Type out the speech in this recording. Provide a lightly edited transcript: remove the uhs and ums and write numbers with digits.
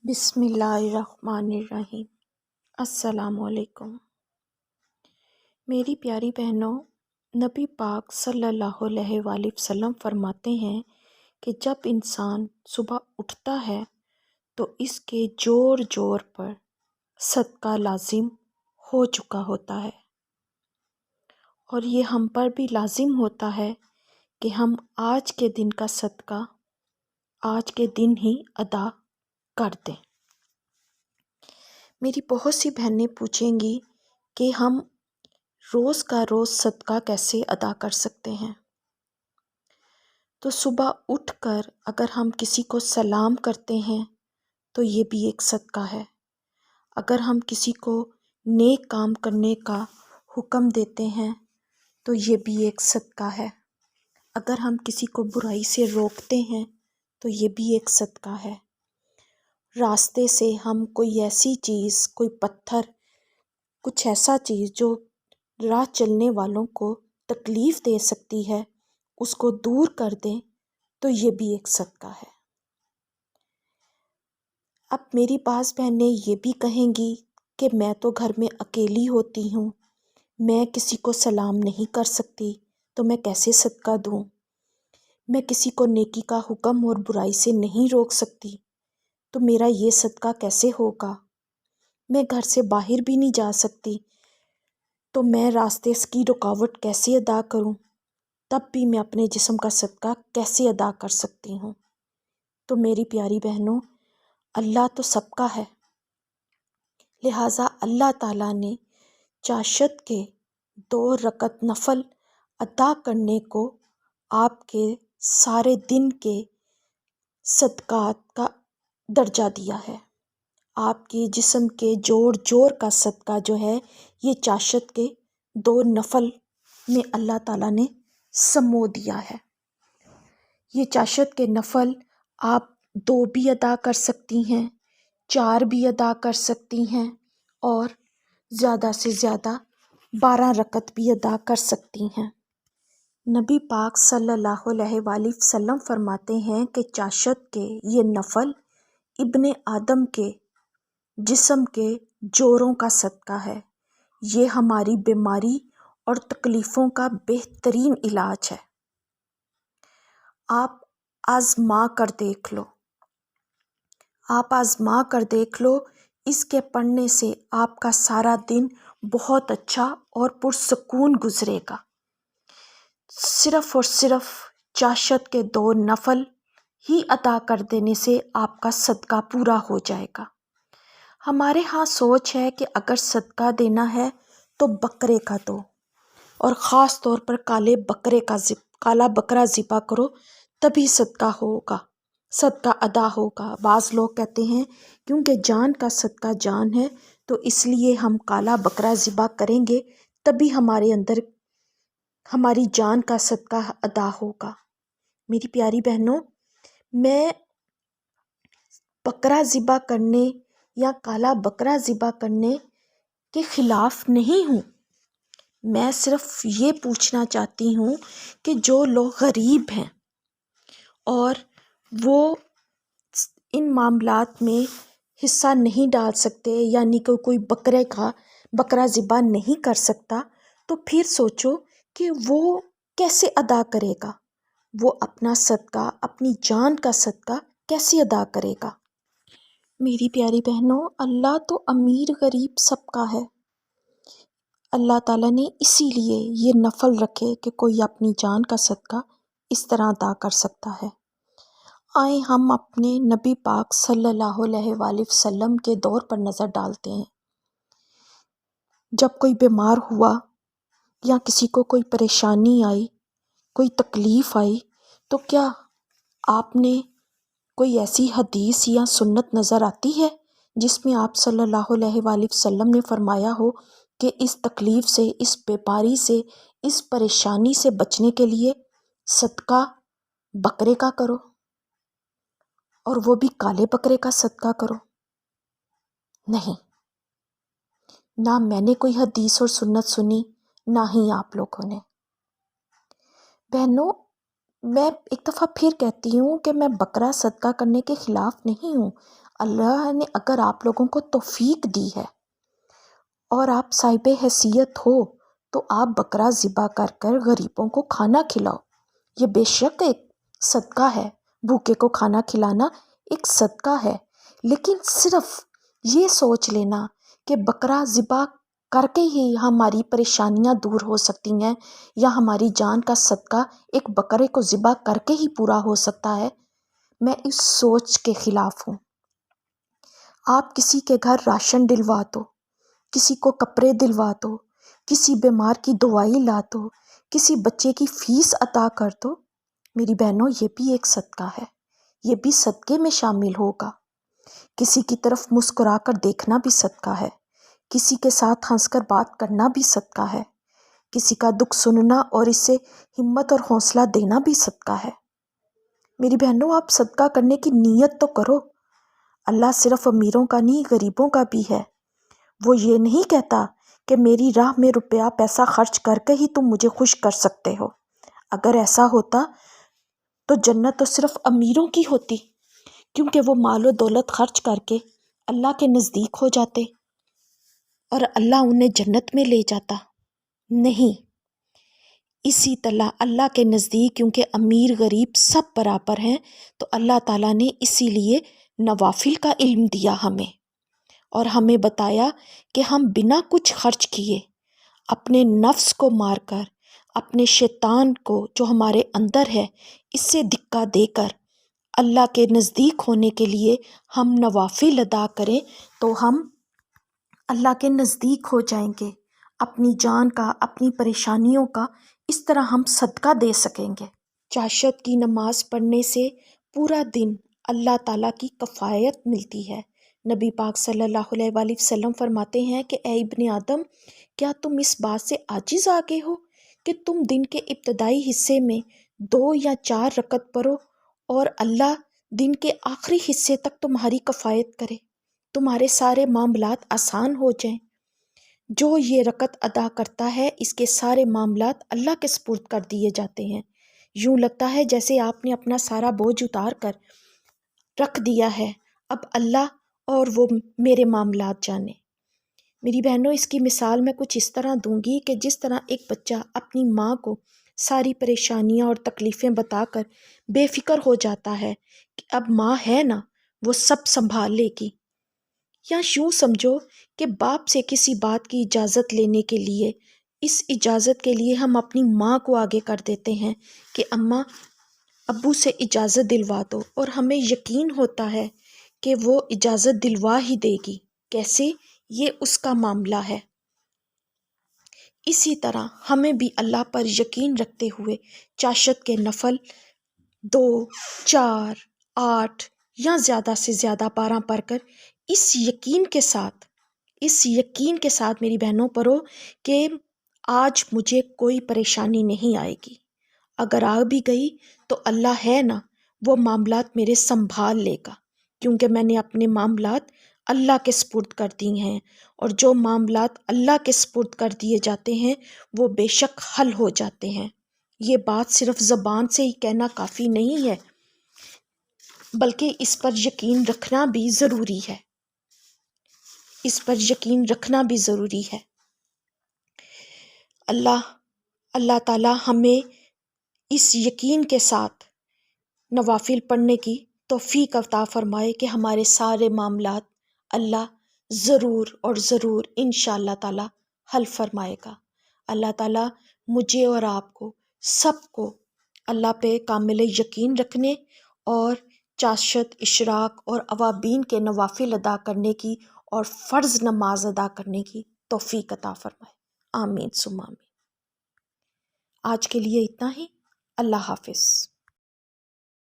بسم اللہ الرحمن الرحیم۔ السلام علیکم میری پیاری بہنوں، نبی پاک صلی اللہ علیہ وآلہ وسلم فرماتے ہیں کہ جب انسان صبح اٹھتا ہے تو اس کے جوڑ جوڑ پر صدقہ لازم ہو چکا ہوتا ہے، اور یہ ہم پر بھی لازم ہوتا ہے کہ ہم آج کے دن کا صدقہ آج کے دن ہی ادا کر دیں۔ میری بہت سی بہنیں پوچھیں گی کہ ہم روز کا روز صدقہ کیسے ادا کر سکتے ہیں؟ تو صبح اٹھ کر اگر ہم کسی کو سلام کرتے ہیں تو یہ بھی ایک صدقہ ہے۔ اگر ہم کسی کو نیک کام کرنے کا حکم دیتے ہیں تو یہ بھی ایک صدقہ ہے۔ اگر ہم کسی کو برائی سے روکتے ہیں تو یہ بھی ایک صدقہ ہے۔ راستے سے ہم کوئی ایسی چیز، کوئی پتھر، کچھ ایسا چیز جو راہ چلنے والوں کو تکلیف دے سکتی ہے، اس کو دور کر دیں تو یہ بھی ایک صدقہ ہے۔ اب میری بعض بہنیں یہ بھی کہیں گی کہ میں تو گھر میں اکیلی ہوتی ہوں، میں کسی کو سلام نہیں کر سکتی تو میں کیسے صدقہ دوں؟ میں کسی کو نیکی کا حکم اور برائی سے نہیں روک سکتی تو میرا یہ صدقہ کیسے ہوگا؟ میں گھر سے باہر بھی نہیں جا سکتی تو میں راستے کی رکاوٹ کیسے ادا کروں؟ تب بھی میں اپنے جسم کا صدقہ کیسے ادا کر سکتی ہوں؟ تو میری پیاری بہنوں، اللہ تو سب کا ہے، لہٰذا اللہ تعالیٰ نے چاشت کے 2 رکعت نفل ادا کرنے کو آپ کے سارے دن کے صدقات کا درجہ دیا ہے۔ آپ کی جسم کے جوڑ جوڑ کا صدقہ جو ہے یہ چاشت کے 2 نفل میں اللہ تعالیٰ نے سمو دیا ہے۔ یہ چاشت کے نفل آپ 2 بھی ادا کر سکتی ہیں، 4 بھی ادا کر سکتی ہیں، اور زیادہ سے زیادہ 12 رکعت بھی ادا کر سکتی ہیں۔ نبی پاک صلی اللہ علیہ وآلہ وسلم فرماتے ہیں کہ چاشت کے یہ نفل ابن آدم کے جسم کے جوڑوں کا صدقہ ہے۔ یہ ہماری بیماری اور تکلیفوں کا بہترین علاج ہے۔ آپ آزما کر دیکھ لو، اس کے پڑھنے سے آپ کا سارا دن بہت اچھا اور پرسکون گزرے گا۔ صرف اور صرف چاشت کے 2 نفل ہی ادا کر دینے سے آپ کا صدقہ پورا ہو جائے گا۔ ہمارے ہاں سوچ ہے کہ اگر صدقہ دینا ہے تو بکرے کا دو، اور خاص طور پر کالا بکرا ذبح کرو تبھی صدقہ ہوگا، صدقہ ادا ہوگا۔ بعض لوگ کہتے ہیں کیونکہ جان کا صدقہ جان ہے تو اس لیے ہم کالا بکرا ذبح کریں گے تبھی ہمارے اندر ہماری جان کا صدقہ ادا ہوگا۔ میری پیاری بہنوں، میں بکرا ذبح کرنے یا کالا بکرا ذبح کرنے کے خلاف نہیں ہوں، میں صرف یہ پوچھنا چاہتی ہوں کہ جو لوگ غریب ہیں اور وہ ان معاملات میں حصہ نہیں ڈال سکتے، یعنی کہ کوئی بکرا ذبح نہیں کر سکتا، تو پھر سوچو کہ وہ کیسے ادا کرے گا، وہ اپنا صدقہ، اپنی جان کا صدقہ کیسے ادا کرے گا؟ میری پیاری بہنوں، اللہ تو امیر غریب سب کا ہے۔ اللہ تعالیٰ نے اسی لیے یہ نفل رکھے کہ کوئی اپنی جان کا صدقہ اس طرح ادا کر سکتا ہے۔ آئیں ہم اپنے نبی پاک صلی اللہ علیہ وآلہ وسلم کے دور پر نظر ڈالتے ہیں۔ جب کوئی بیمار ہوا یا کسی کو کوئی پریشانی آئی، کوئی تکلیف آئی، تو کیا آپ نے کوئی ایسی حدیث یا سنت نظر آتی ہے جس میں آپ صلی اللہ علیہ وآلہ وسلم نے فرمایا ہو کہ اس تکلیف سے، اس بیماری سے، اس پریشانی سے بچنے کے لیے صدقہ بکرے کا کرو، اور وہ بھی کالے بکرے کا صدقہ کرو؟ نہیں، نہ میں نے کوئی حدیث اور سنت سنی، نہ ہی آپ لوگوں نے۔ بہنوں، میں ایک دفعہ پھر کہتی ہوں کہ میں بکرا صدقہ کرنے کے خلاف نہیں ہوں، اللہ نے اگر آپ لوگوں کو توفیق دی ہے اور آپ صاحب حیثیت ہو تو آپ بکرا ذبح کر کر غریبوں کو کھانا کھلاؤ. یہ بے شک ایک صدقہ ہے، بھوکے کو کھانا کھلانا ایک صدقہ ہے. لیکن صرف یہ سوچ لینا کہ بکرا ذبح کر کے ہی ہماری پریشانیاں دور ہو سکتی ہیں یا ہماری جان کا صدقہ ایک بکرے کو ذبح کر کے ہی پورا ہو سکتا ہے، میں اس سوچ کے خلاف ہوں. آپ کسی کے گھر راشن ڈلوا دو، کسی کو کپڑے دلوا دو، کسی بیمار کی دوائی لا دو، کسی بچے کی فیس عطا کر دو. میری بہنوں، یہ بھی ایک صدقہ ہے، یہ بھی صدقے میں شامل ہوگا. کسی کی طرف مسکرا کر دیکھنا بھی صدقہ ہے، کسی کے ساتھ ہنس کر بات کرنا بھی صدقہ ہے، کسی کا دکھ سننا اور اس سے ہمت اور حوصلہ دینا بھی صدقہ ہے. میری بہنوں، آپ صدقہ کرنے کی نیت تو کرو. اللہ صرف امیروں کا نہیں، غریبوں کا بھی ہے. وہ یہ نہیں کہتا کہ میری راہ میں روپیہ پیسہ خرچ کر کے ہی تم مجھے خوش کر سکتے ہو. اگر ایسا ہوتا تو جنت تو صرف امیروں کی ہوتی، کیونکہ وہ مال و دولت خرچ کر کے اللہ کے نزدیک ہو جاتے اور اللہ انہیں جنت میں لے جاتا. نہیں، اسی طرح اللہ کے نزدیک کیونکہ امیر غریب سب برابر ہیں، تو اللہ تعالیٰ نے اسی لیے نوافل کا علم دیا ہمیں، اور ہمیں بتایا کہ ہم بنا کچھ خرچ کیے اپنے نفس کو مار کر، اپنے شیطان کو جو ہمارے اندر ہے اس سے دھکا دے کر اللہ کے نزدیک ہونے کے لیے ہم نوافل ادا کریں تو ہم اللہ کے نزدیک ہو جائیں گے. اپنی جان کا، اپنی پریشانیوں کا اس طرح ہم صدقہ دے سکیں گے. چاشت کی نماز پڑھنے سے پورا دن اللہ تعالیٰ کی کفایت ملتی ہے. نبی پاک صلی اللہ علیہ وآلہ وسلم فرماتے ہیں کہ اے ابن آدم، کیا تم اس بات سے عاجز آ گئے ہو کہ تم دن کے ابتدائی حصے میں 2 یا 4 رکعت پڑھو اور اللہ دن کے آخری حصے تک تمہاری کفایت کرے، تمہارے سارے معاملات آسان ہو جائیں. جو یہ رکعت ادا کرتا ہے اس کے سارے معاملات اللہ کے سپرد کر دیے جاتے ہیں. یوں لگتا ہے جیسے آپ نے اپنا سارا بوجھ اتار کر رکھ دیا ہے، اب اللہ اور وہ میرے معاملات جانے. میری بہنوں، اس کی مثال میں کچھ اس طرح دوں گی کہ جس طرح ایک بچہ اپنی ماں کو ساری پریشانیاں اور تکلیفیں بتا کر بے فکر ہو جاتا ہے کہ اب ماں ہے نا، وہ سب سنبھال لے گی. یا یوں سمجھو کہ باپ سے کسی بات کی اجازت لینے کے لیے، اس اجازت کے لیے ہم اپنی ماں کو آگے کر دیتے ہیں کہ اماں ابو سے اجازت دلوا دو، اور ہمیں یقین ہوتا ہے کہ وہ اجازت دلوا ہی دے گی. کیسے؟ یہ اس کا معاملہ ہے. اسی طرح ہمیں بھی اللہ پر یقین رکھتے ہوئے چاشت کے نفل 2، 4، 8 یا زیادہ سے زیادہ 12 پڑھ کر اس یقین کے ساتھ میری بہنوں پڑھو کہ آج مجھے کوئی پریشانی نہیں آئے گی. اگر آ بھی گئی تو اللہ ہے نا، وہ معاملات میرے سنبھال لے گا، کیونکہ میں نے اپنے معاملات اللہ کے سپرد کر دی ہیں، اور جو معاملات اللہ کے سپرد کر دیے جاتے ہیں وہ بے شک حل ہو جاتے ہیں. یہ بات صرف زبان سے ہی کہنا کافی نہیں ہے، بلکہ اس پر یقین رکھنا بھی ضروری ہے. اللہ تعالیٰ ہمیں اس یقین کے ساتھ نوافل پڑھنے کی توفیق عطا فرمائے کہ ہمارے سارے معاملات اللہ ضرور اور ضرور انشاءاللہ تعالیٰ حل فرمائے گا. اللہ تعالیٰ مجھے اور آپ کو سب کو اللہ پہ کامل یقین رکھنے اور چاشت، اشراق اور اوابین کے نوافل ادا کرنے کی اور فرض نماز ادا کرنے کی توفیق عطا فرمائے. آمین ثم آمین. آج کے لیے اتنا ہی. اللہ حافظ.